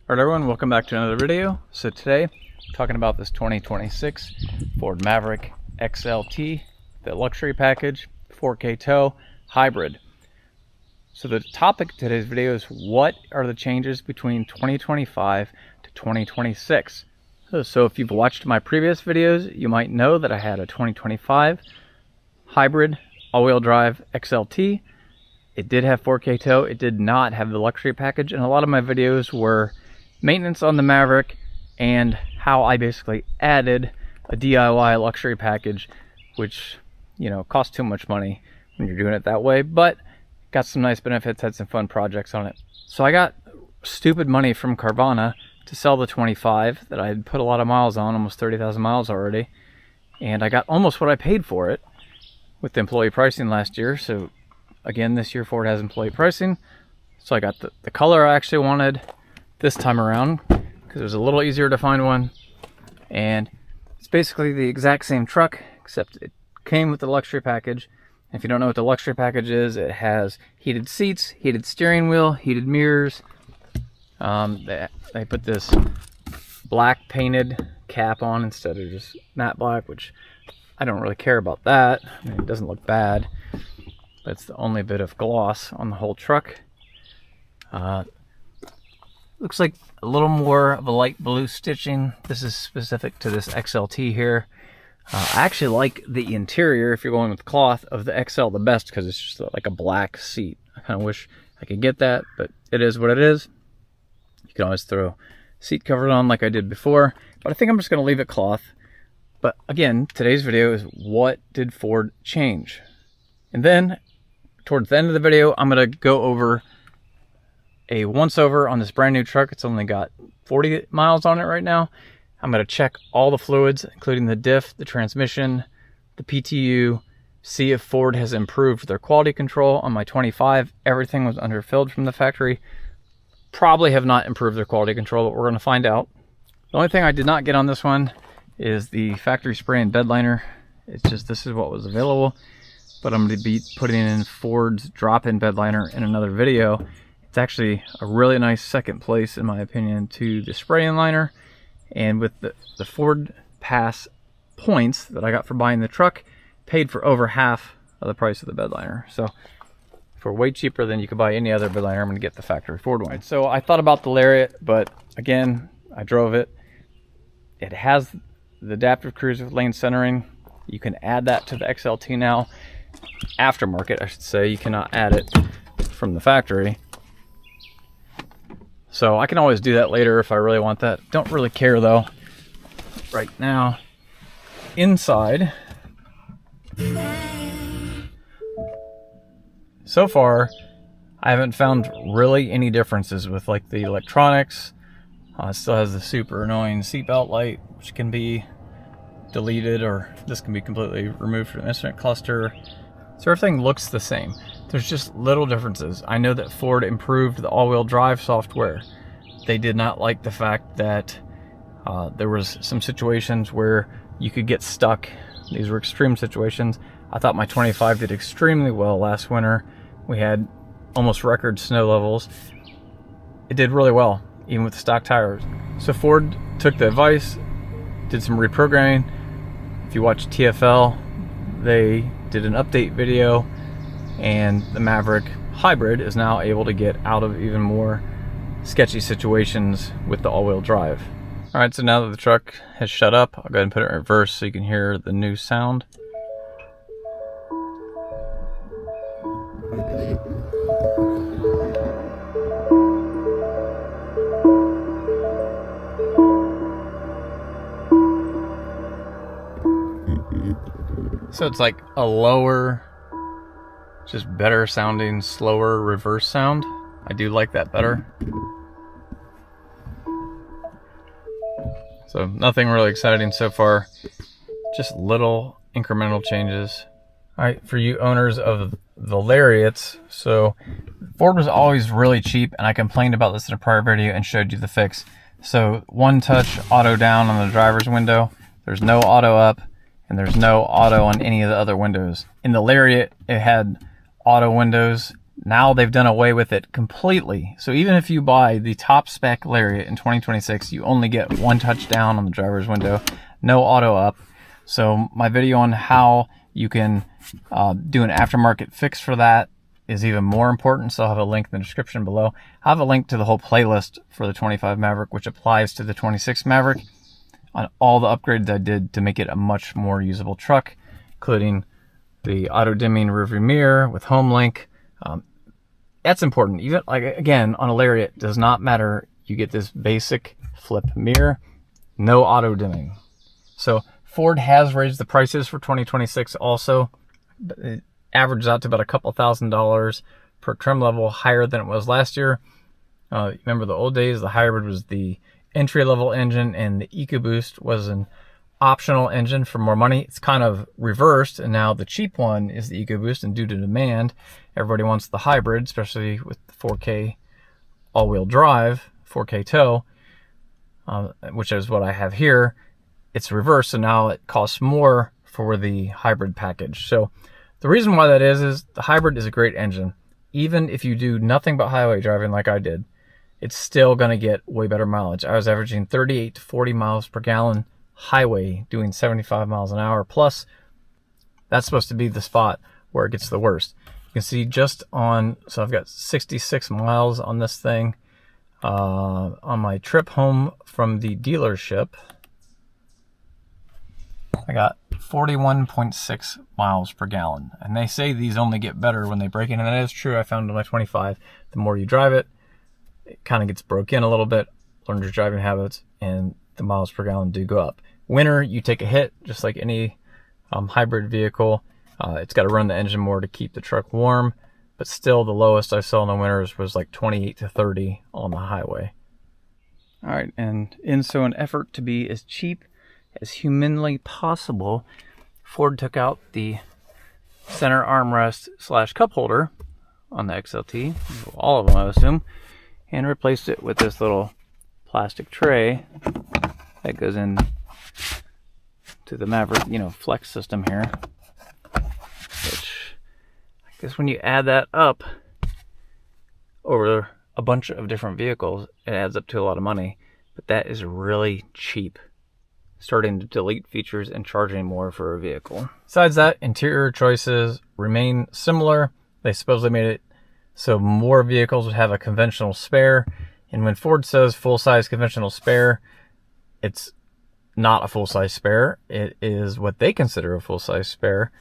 Alright everyone, welcome back to another video. So today, I'm talking about this 2026 Ford Maverick XLT, the luxury package, 4K tow, hybrid. So the topic of today's video is what are the changes between 2025 to 2026. So if you've watched my previous videos, you might know that I had a 2025 hybrid all-wheel drive XLT. It did have 4K tow. It did not have the luxury package, and a lot of my videos were maintenance on the Maverick and how I basically added a DIY luxury package, which, you know, costs too much money when you're doing it that way, but got some nice benefits, had some fun projects on it. So I got stupid money from Carvana to sell the 25 that I had put a lot of miles on, almost 30,000 miles already, and I got almost what I paid for it with the employee pricing last year. So again, this year Ford has employee pricing, so I got the color I actually wanted this time around because it was a little easier to find one, and it's basically the exact same truck except it came with the luxury package. If you don't know what the luxury package is, it has heated seats, heated steering wheel, heated mirrors. They put this black painted cap on instead of just matte black, which I don't really care about that. I mean, it doesn't look bad, but it's the only bit of gloss on the whole truck. Looks like a little more of a light blue stitching. This is specific to this XLT here. I actually like the interior, if you're going with cloth, of the XL the best because it's just like a black seat. I kind of wish I could get that, but it is what it is. You can always throw seat covers on like I did before, but I think I'm just going to leave it cloth. But again, today's video is what did Ford change? And then towards the end of the video, I'm going to go over a once over on this brand new truck. It's only got 40 miles on it right now. I'm going to check all the fluids, including the diff, the transmission, the PTU, see if Ford has improved their quality control. On my 25, everything was underfilled from the factory. Probably have not improved their quality control, but we're going to find out. The only thing I did not get on this one is the factory spray and bed liner. It's just, this is what was available, but I'm going to be putting in Ford's drop-in bed liner in another video. It's actually a really nice second place, in my opinion, to the spray and liner. And with the Ford Pass points that I got for buying the truck, paid for over half of the price of the bed liner. So for way cheaper than you could buy any other bed liner, I'm going to get the factory Ford one. So I thought about the Lariat, but again, I drove it. It has the adaptive cruise with lane centering. You can add that to the XLT now. Aftermarket, I should say. You cannot add it from the factory. So I can always do that later if I really want that. Don't really care though. Right now, inside, so far, I haven't found really any differences with like the electronics. It still has the super annoying seatbelt light, which can be deleted, or this can be completely removed from the instrument cluster. So everything looks the same. There's just little differences. I know that Ford improved the all-wheel drive software. They did not like the fact that there was some situations where you could get stuck. These were extreme situations. I thought my 25 did extremely well last winter. We had almost record snow levels. It did really well, even with the stock tires. So Ford took the advice, did some reprogramming. If you watch TFL, they did an update video, and the Maverick Hybrid is now able to get out of even more sketchy situations with the all-wheel drive. All right, so now that the truck has shut up, I'll go ahead and put it in reverse so you can hear the new sound. So it's like a lower, just better sounding, slower reverse sound. I do like that better. So nothing really exciting so far, just little incremental changes. All right, for you owners of the Lariats, so Ford was always really cheap, and I complained about this in a prior video and showed you the fix. So one touch auto down on the driver's window, there's no auto up, and there's no auto on any of the other windows. In the Lariat, it had auto windows Now they've done away with it completely. So even if you buy the top spec Lariat in 2026, you only get one touchdown on the driver's window, no auto up. So my video on how you can do an aftermarket fix for that is even more important. So I'll have a link in the description below. I have a link to the whole playlist for the 25 Maverick, which applies to the 26 Maverick, on all the upgrades I did to make it a much more usable truck, including the auto dimming rearview mirror with home link. That's important. Even like, again, on a Lariat, does not matter. You get this basic flip mirror, no auto dimming. So Ford has raised the prices for 2026 also. It averages out to about a couple $1,000s per trim level, higher than it was last year. Remember the old days, the hybrid was the entry-level engine and the EcoBoost was an optional engine for more money. It's kind of reversed, and now the cheap one is the EcoBoost, and due to demand, everybody wants the hybrid, especially with the 4K all-wheel drive, 4K tow, which is what I have here. It's reversed, so now it costs more for the hybrid package. So the reason why that is the hybrid is a great engine. Even if you do nothing but highway driving like I did, it's still going to get way better mileage. I was averaging 38 to 40 miles per gallon highway, doing 75 miles an hour. Plus, that's supposed to be the spot where it gets the worst. You can see just on, so I've got 66 miles on this thing. On my trip home from the dealership, I got 41.6 miles per gallon. And they say these only get better when they break in, and that is true. I found on my 25, the more you drive it, it kind of gets broke in a little bit, learn your driving habits, and the miles per gallon do go up. Winter, you take a hit, just like any hybrid vehicle. It's got to run the engine more to keep the truck warm, but still the lowest I saw in the winters was like 28 to 30 on the highway. All right, and in so an effort to be as cheap as humanly possible, Ford took out the center armrest / cup holder on the XLT, all of them I assume, and replaced it with this little plastic tray that goes in to the Maverick, flex system here, which I guess when you add that up over a bunch of different vehicles, it adds up to a lot of money, but that is really cheap. Starting to delete features and charging more for a vehicle. Besides that, interior choices remain similar. They supposedly made it so more vehicles would have a conventional spare, and when Ford says full-size conventional spare, it's not a full-size spare. It is what they consider a full-size spare,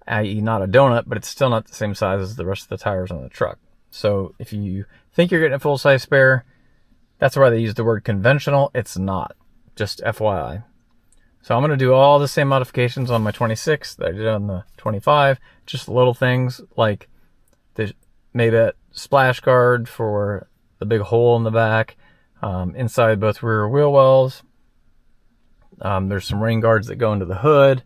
i.e. not a donut, but it's still not the same size as the rest of the tires on the truck. So if you think you're getting a full-size spare, that's why they use the word conventional. It's not, just FYI. So I'm going to do all the same modifications on my 26 that I did on the 25, just little things like maybe a splash guard for the big hole in the back, inside both rear wheel wells. There's some rain guards that go into the hood,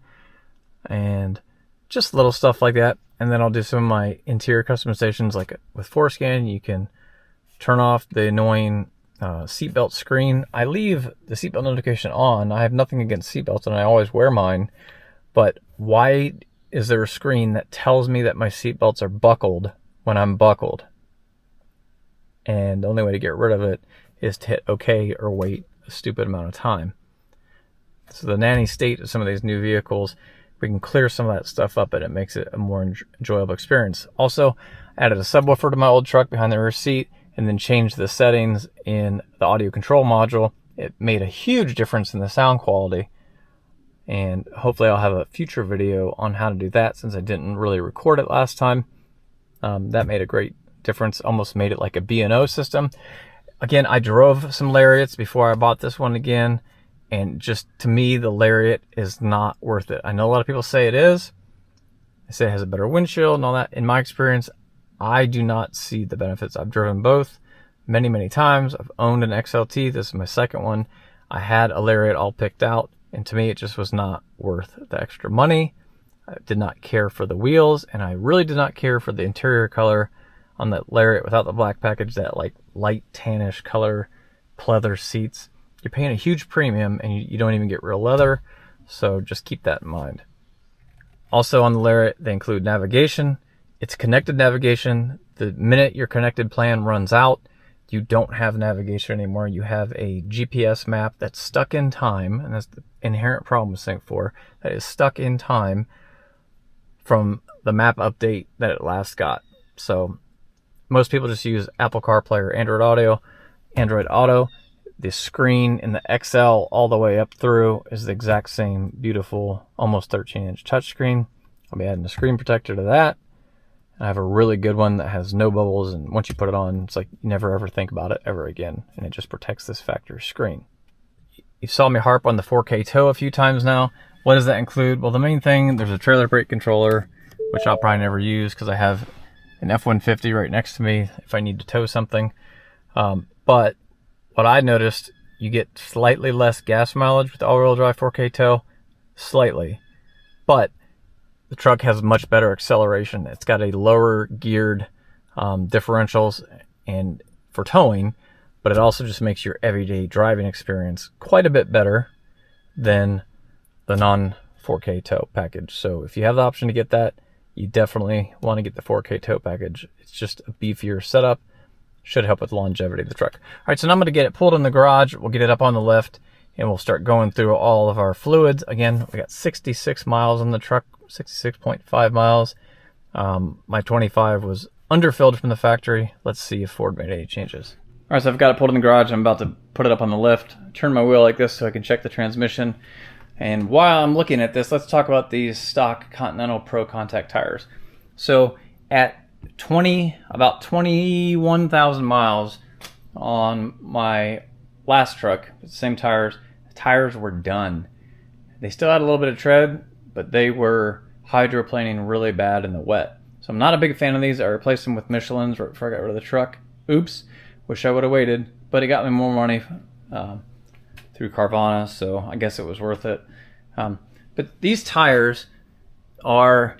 and just little stuff like that. And then I'll do some of my interior customizations, like with Forescan, you can turn off the annoying seatbelt screen. I leave the seatbelt notification on. I have nothing against seatbelts, and I always wear mine. But why is there a screen that tells me that my seatbelts are buckled when I'm buckled? And the only way to get rid of it is to hit OK or wait a stupid amount of time. So the nanny state of some of these new vehicles, we can clear some of that stuff up, and it makes it a more enjoyable experience. Also, added a subwoofer to my old truck behind the rear seat, and then changed the settings in the audio control module. It made a huge difference in the sound quality, and hopefully I'll have a future video on how to do that, since I didn't really record it last time. That made a great difference, almost made it like a B&O system. Again, I drove some Lariats before I bought this one again, and just to me, the Lariat is not worth it. I know a lot of people say it is. They say it has a better windshield and all that. In my experience, I do not see the benefits. I've driven both many, many times. I've owned an XLT. This is my second one. I had a Lariat all picked out, and to me, it just was not worth the extra money. I did not care for the wheels, and I really did not care for the interior color on that Lariat without the black package, that like light tannish color, pleather seats. You're paying a huge premium, and you don't even get real leather, so just keep that in mind. Also on the Lariat, they include navigation, It's connected navigation. The minute your connected plan runs out, you don't have navigation anymore. You have a GPS map that's stuck in time, and that's the inherent problem with Sync 4, that is stuck in time from the map update that it last got. So most people just use Apple CarPlay or Android Auto. The screen in the XL all the way up through is the exact same beautiful, almost 13-inch touchscreen. I'll be adding a screen protector to that. I have a really good one that has no bubbles, and once you put it on, it's like you never ever think about it ever again, and it just protects this factory screen. You saw me harp on the 4K tow a few times now. What does that include? Well, the main thing, there's a trailer brake controller, which I'll probably never use because I have an F-150 right next to me if I need to tow something. But what I noticed, you get slightly less gas mileage with all-wheel drive 4K tow, slightly, but the truck has much better acceleration. It's got a lower geared differentials and for towing, but it also just makes your everyday driving experience quite a bit better than the non 4K tow package. So if you have the option to get that, you definitely want to get the 4K tow package. It's just a beefier setup. Should help with the longevity of the truck. All right, so now I'm going to get it pulled in the garage. We'll get it up on the lift, and we'll start going through all of our fluids. Again, we got 66 miles on the truck, 66.5 miles. My 25 was underfilled from the factory. Let's see if Ford made any changes. All right, so I've got it pulled in the garage. I'm about to put it up on the lift. Turn my wheel like this so I can check the transmission. And while I'm looking at this, let's talk about these stock Continental Pro Contact tires. So at about 21,000 miles on my last truck, the same tires, the tires were done. They still had a little bit of tread, but they were hydroplaning really bad in the wet. So I'm not a big fan of these. I replaced them with Michelin's right before I got rid of the truck. Oops, wish I would have waited, but it got me more money through Carvana, so I guess it was worth it. But these tires are,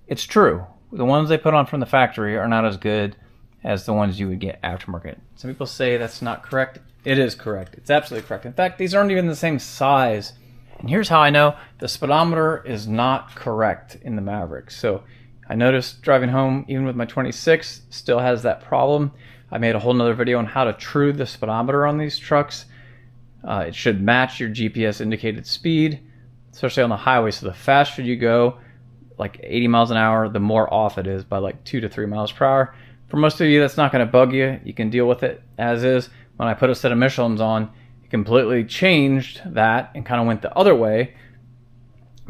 it's true, the ones they put on from the factory are not as good as the ones you would get aftermarket. Some people say that's not correct. It is correct. It's absolutely correct. In fact, these aren't even the same size. And here's how I know the speedometer is not correct in the Maverick. So I noticed driving home, even with my 26, still has that problem. I made a whole nother video on how to true the speedometer on these trucks. It should match your GPS indicated speed, especially on the highway. So the faster you go, like 80 miles an hour, the more off it is by like 2 to 3 miles per hour. For most of you, that's not going to bug you. You can deal with it as is. When I put a set of Michelin's on, it completely changed that and kind of went the other way,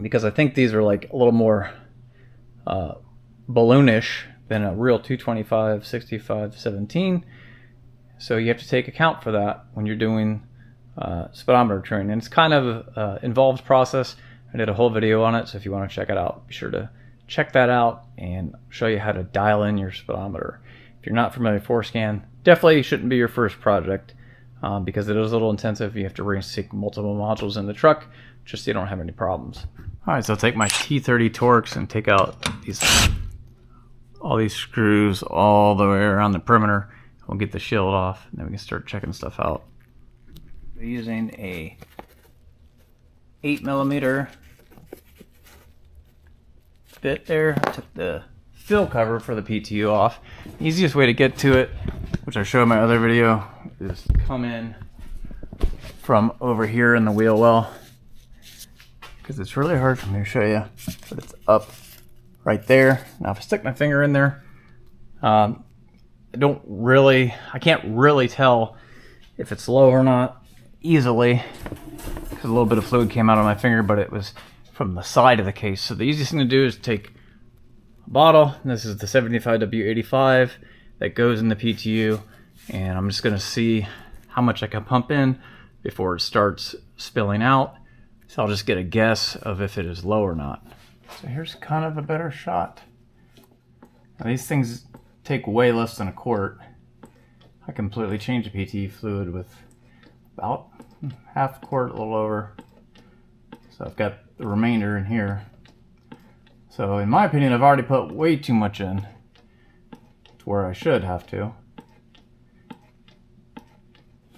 because I think these are like a little more balloonish than a real 225, 65, 17. So you have to take account for that when you're doing speedometer training. And it's kind of an involved process. I did a whole video on it, so if you want to check it out, be sure to check that out and show you how to dial in your speedometer. If you're not familiar with ForeScan, definitely shouldn't be your first project because it is a little intensive. You have to re-sync multiple modules in the truck just so you don't have any problems. All right, so I'll take my T30 Torx and take out all these screws all the way around the perimeter. We'll get the shield off, and then we can start checking stuff out. We're using a 8mm bit there. I took the fill cover for the PTU off. The easiest way to get to it, which I showed in my other video, is come in from over here in the wheel well, because it's really hard for me to show you, but it's up right there. Now if I stick my finger in there, I can't really tell if it's low or not easily, because a little bit of fluid came out on my finger, but it was from the side of the case. So the easiest thing to do is take a bottle, and this is the 75W85 that goes in the PTU, and I'm just going to see how much I can pump in before it starts spilling out. So I'll just get a guess of if it is low or not. So here's kind of a better shot. Now these things take way less than a quart. I completely changed the PTU fluid with about half a quart, a little over. So I've got the remainder in here. So in my opinion, I've already put way too much in to where I should have to.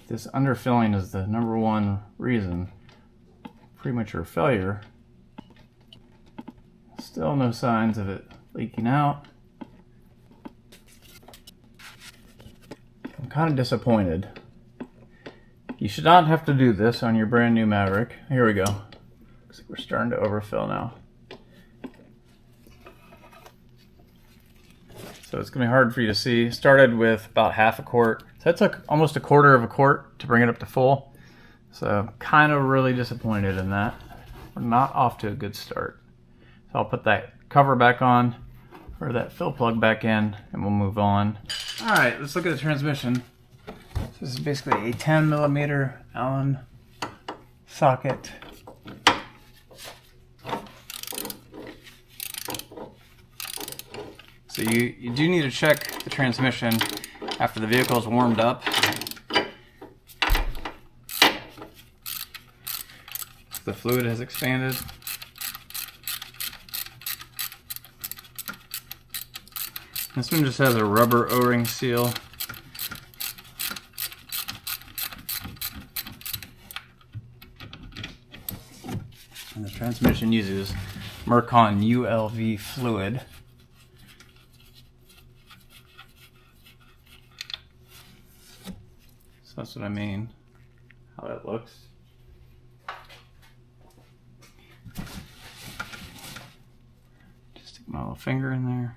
This underfilling is the #1 reason. Premature failure. Still no signs of it leaking out. kind of disappointed. You should not have to do this on your brand new Maverick. Here we go. Looks like we're starting to overfill now. So it's going to be hard for you to see. Started with about half a quart. So that took almost a quarter of a quart to bring it up to full. So kind of really disappointed in that. We're not off to a good start. So I'll put that cover back on, or that fill plug back in, and we'll move on. All right, let's look at the transmission. This is basically a 10mm Allen socket. So you do need to check the transmission after the vehicle is warmed up. The fluid has expanded. This one just has a rubber O-ring seal. And the transmission uses Mercon ULV fluid. So that's what I mean, how that looks. Just stick my little finger in there.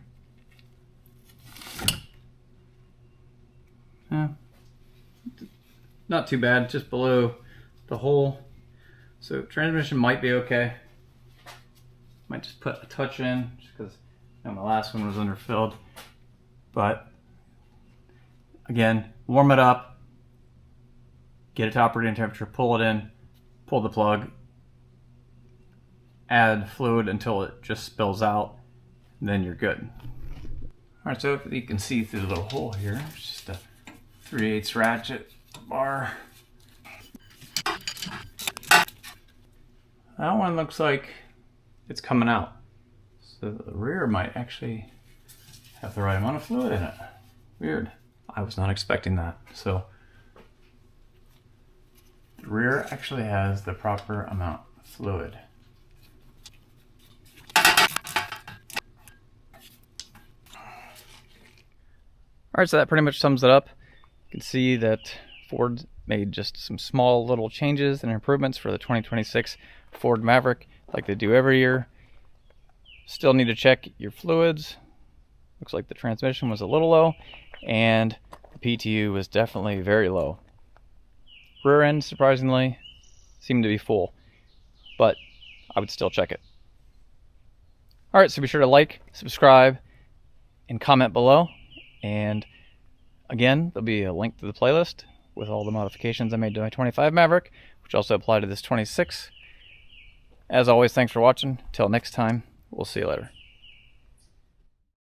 Yeah, not too bad, just below the hole. So transmission might be okay. Might just put a touch in, just because my last one was underfilled. But again, warm it up, get it to operating temperature, pull it in, pull the plug, add fluid until it just spills out, and then you're good. All right, so if you can see through the little hole here, it's just a 3/8 ratchet bar. That one looks like it's coming out. So the rear might actually have the right amount of fluid in it. Weird. I was not expecting that. So the rear actually has the proper amount of fluid. All right, so that pretty much sums it up. You can see that Ford made just some small little changes and improvements for the 2026 Ford Maverick, like they do every year. Still need to check your fluids. Looks like the transmission was a little low, and the PTU was definitely very low. Rear end, surprisingly, seemed to be full, but I would still check it. All right, so be sure to like, subscribe, and comment below. And again, there'll be a link to the playlist with all the modifications I made to my 25 Maverick, which also apply to this 26. As always, thanks for watching. Till next time, we'll see you later.